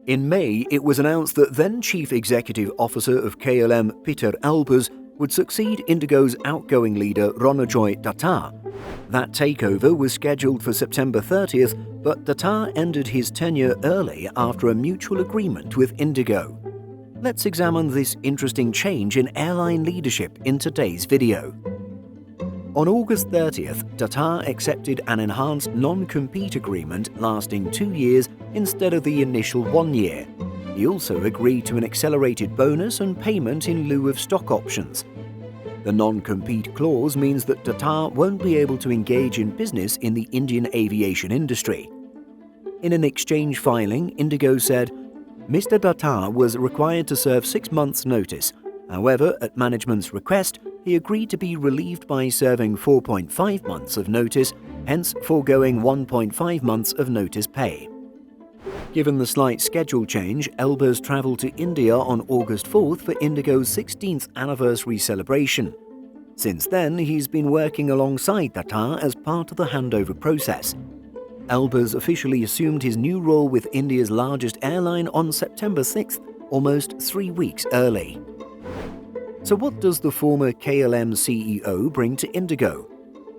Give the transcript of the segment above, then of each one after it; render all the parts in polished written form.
In May, it was announced that then Chief Executive Officer of KLM, Pieter Elbers, would succeed IndiGo's outgoing leader Ronojoy Dutta. That takeover was scheduled for September 30th, but Dutta ended his tenure early after a mutual agreement with IndiGo. Let's examine this interesting change in airline leadership in today's video. On August 30th, Dutta accepted an enhanced non-compete agreement lasting 2 years instead of the initial 1 year. He also agreed to an accelerated bonus and payment in lieu of stock options. The non-compete clause means that Dutta won't be able to engage in business in the Indian aviation industry. In an exchange filing, IndiGo said, Mr. Dutta was required to serve 6 months' notice. However, at management's request, he agreed to be relieved by serving 4.5 months of notice, hence foregoing 1.5 months of notice pay. Given the slight schedule change, Elbers travelled to India on August 4th for IndiGo's 16th anniversary celebration. Since then, he's been working alongside Dutta as part of the handover process. Elbers officially assumed his new role with India's largest airline on September 6th, almost 3 weeks early. So what does the former KLM CEO bring to IndiGo?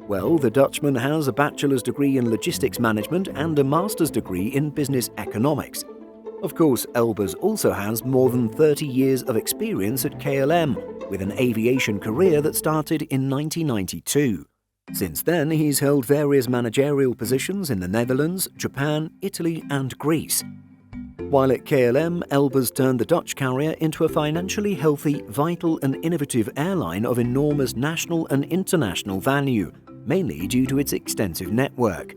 Well, the Dutchman has a bachelor's degree in logistics management and a master's degree in business economics. Of course, Elbers also has more than 30 years of experience at KLM, with an aviation career that started in 1992. Since then, he's held various managerial positions in the Netherlands, Japan, Italy, and Greece. While at KLM, Elbers turned the Dutch carrier into a financially healthy, vital, and innovative airline of enormous national and international value, mainly due to its extensive network.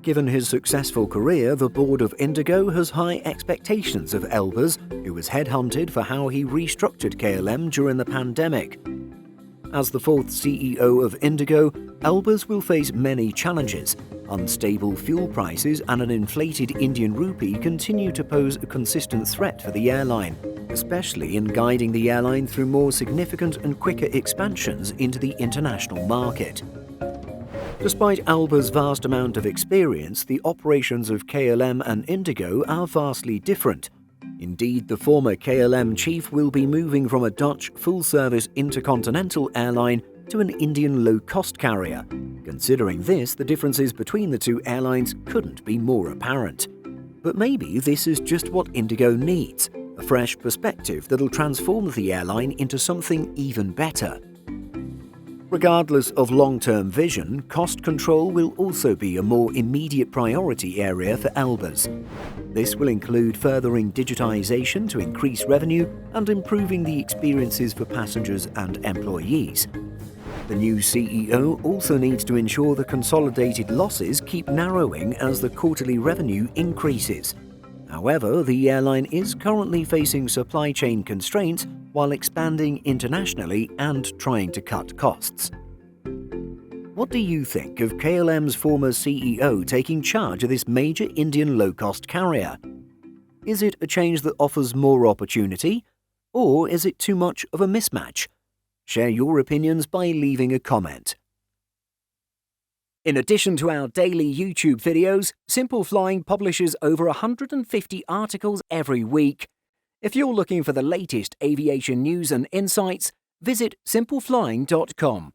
Given his successful career, the board of IndiGo has high expectations of Elbers, who was headhunted for how he restructured KLM during the pandemic. As the fourth CEO of IndiGo, Elbers will face many challenges. Unstable fuel prices and an inflated Indian rupee continue to pose a consistent threat for the airline, especially in guiding the airline through more significant and quicker expansions into the international market. Despite Elbers' vast amount of experience, the operations of KLM and IndiGo are vastly different. Indeed, the former KLM chief will be moving from a Dutch full-service intercontinental airline to an Indian low-cost carrier. Considering this, the differences between the two airlines couldn't be more apparent. But maybe this is just what IndiGo needs, a fresh perspective that'll transform the airline into something even better. Regardless of long-term vision, cost control will also be a more immediate priority area for Elbers. This will include furthering digitization to increase revenue and improving the experiences for passengers and employees. The new CEO also needs to ensure the consolidated losses keep narrowing as the quarterly revenue increases. However, the airline is currently facing supply chain constraints while expanding internationally and trying to cut costs. What do you think of KLM's former CEO taking charge of this major Indian low-cost carrier? Is it a change that offers more opportunity, or is it too much of a mismatch? Share your opinions by leaving a comment. In addition to our daily YouTube videos, Simple Flying publishes over 150 articles every week. If you're looking for the latest aviation news and insights, visit simpleflying.com.